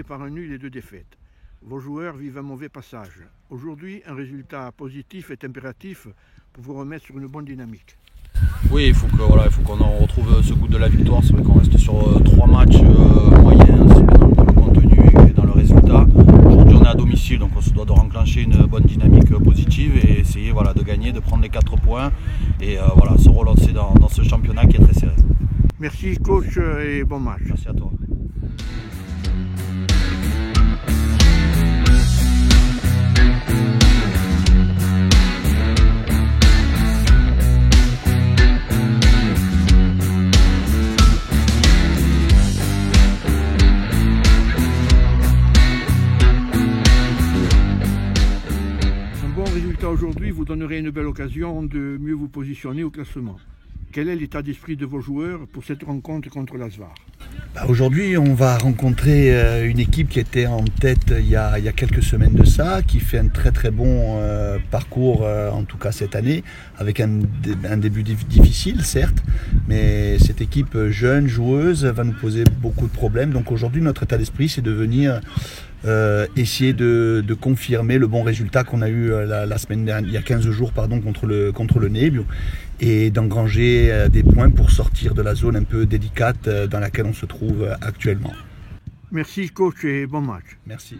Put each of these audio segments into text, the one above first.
soldé par un nul et 2 défaites. Vos joueurs vivent un mauvais passage. Aujourd'hui, un résultat positif est impératif pour vous remettre sur une bonne dynamique. Oui, il faut qu'on retrouve ce goût de la victoire. C'est vrai qu'on reste sur 3 matchs moyens, aussi bien dans le contenu et dans le résultat. Aujourd'hui, on est à domicile, donc on se doit de renclencher une bonne dynamique positive et essayer de gagner, de prendre les 4 points et se relancer dans ce championnat qui est très serré. Merci coach et bon match. Merci à toi. Aujourd'hui, vous donnerez une belle occasion de mieux vous positionner au classement. Quel est l'état d'esprit de vos joueurs pour cette rencontre contre l'Asvar? Aujourd'hui, on va rencontrer une équipe qui était en tête il y a quelques semaines de ça, qui fait un très très bon parcours, en tout cas cette année, avec un début difficile certes, mais cette équipe jeune, joueuse, va nous poser beaucoup de problèmes. Donc aujourd'hui, notre état d'esprit, c'est de venir essayer de confirmer le bon résultat qu'on a eu la semaine dernière, il y a 15 jours contre le Nebbio, et d'engranger des points pour sortir de la zone un peu délicate dans laquelle on se trouve actuellement. Merci coach et bon match. Merci.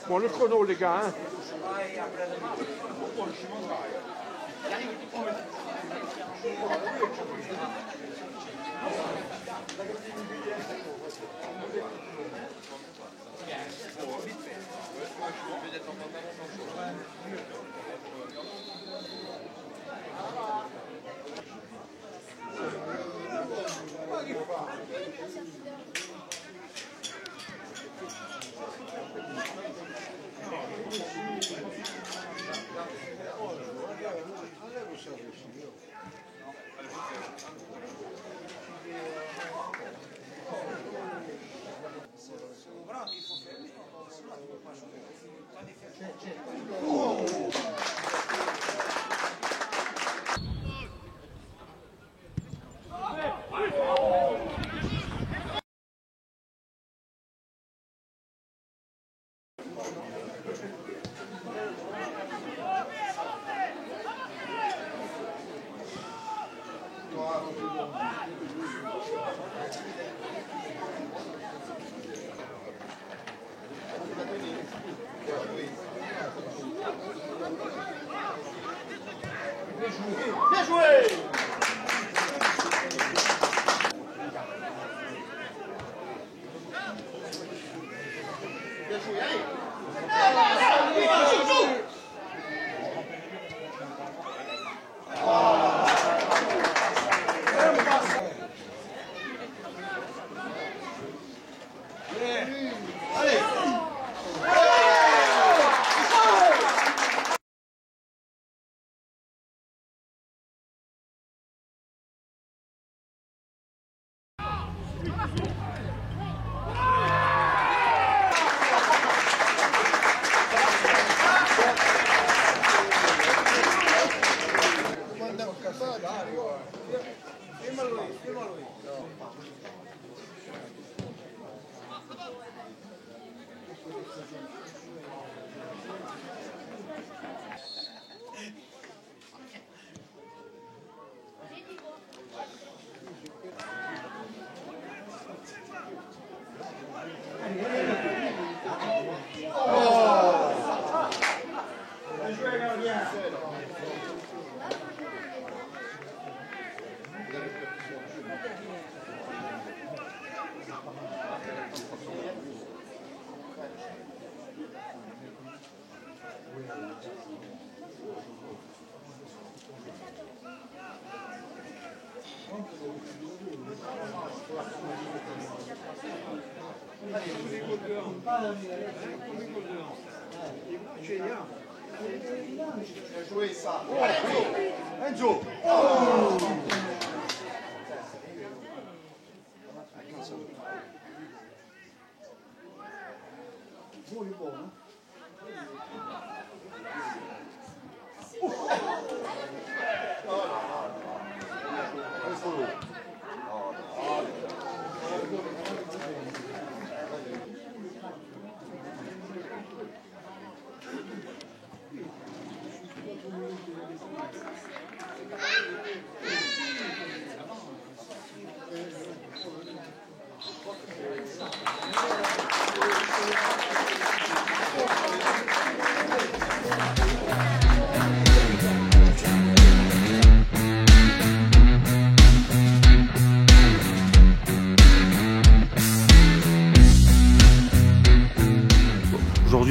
Bon, le chrono, les gars. Hein. Bien joué! Bien joué ça. Enzo. Oh. Buono, buono.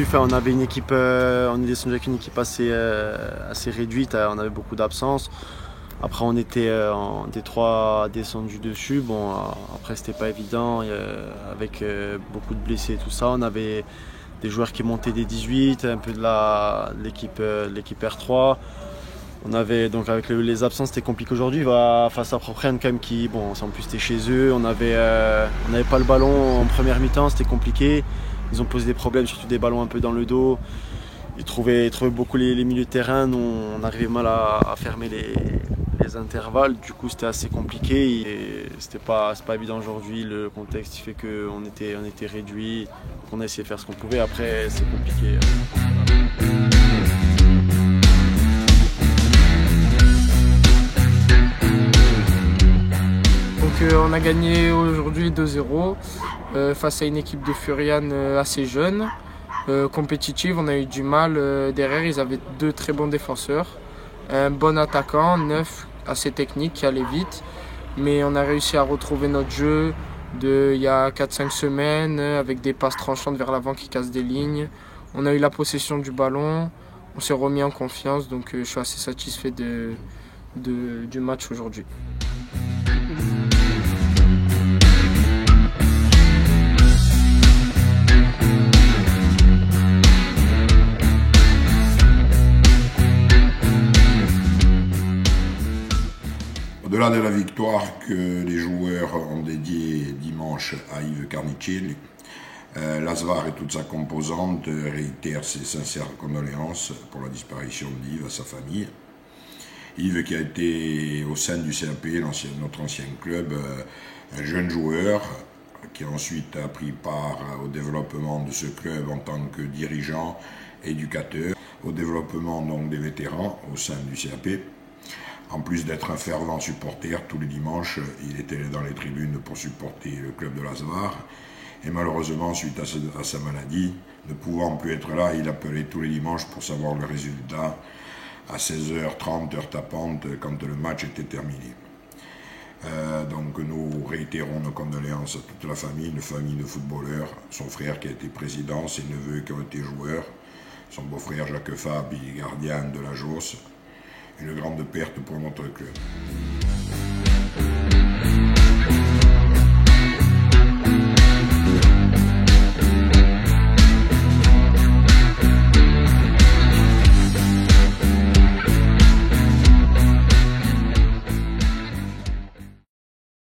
descendu, on avait une équipe, on est descendu avec une équipe assez réduite, on avait beaucoup d'absences. Après on était des 3 descendus dessus. Bon, après c'était pas évident avec beaucoup de blessés et tout ça. On avait des joueurs qui montaient des 18, un peu de l'équipe R3. On avait donc avec les absences, c'était compliqué aujourd'hui. Face à Propriane quand même qui, bon, en plus c'était chez eux. On n'avait pas le ballon en première mi-temps, c'était compliqué. Ils ont posé des problèmes, surtout des ballons un peu dans le dos. Ils trouvaient beaucoup les milieux de terrain. Nous, on arrivait mal à fermer les intervalles. Du coup, c'était assez compliqué. Et c'était pas évident aujourd'hui. Le contexte fait qu'on était réduit. On a essayé de faire ce qu'on pouvait. Après, c'est compliqué. On a gagné aujourd'hui 2-0 face à une équipe de Furian assez jeune, compétitive. On a eu du mal derrière, ils avaient 2 très bons défenseurs, un bon attaquant, neuf, assez technique, qui allait vite. Mais on a réussi à retrouver notre jeu il y a 4-5 semaines avec des passes tranchantes vers l'avant qui cassent des lignes. On a eu la possession du ballon, on s'est remis en confiance, donc je suis assez satisfait du match aujourd'hui. Au-delà de la victoire que les joueurs ont dédiée dimanche à Yves Carnicelli, l'ASVAR et toute sa composante réitèrent ses sincères condoléances pour la disparition d'Yves à sa famille. Yves qui a été au sein du CAP, notre ancien club, un jeune joueur qui a ensuite pris part au développement de ce club en tant que dirigeant, éducateur, au développement donc des vétérans au sein du CAP. En plus d'être un fervent supporter, tous les dimanches, il était dans les tribunes pour supporter le club de l'ASVAR. Et malheureusement, suite à sa maladie, ne pouvant plus être là, il appelait tous les dimanches pour savoir le résultat à 16h30, heure tapante, quand le match était terminé. Donc nous réitérons nos condoléances à toute la famille, une famille de footballeurs, son frère qui a été président, ses neveux qui ont été joueurs, son beau-frère Jacques Fabi, gardien de la Josse. Une grande perte pour notre club.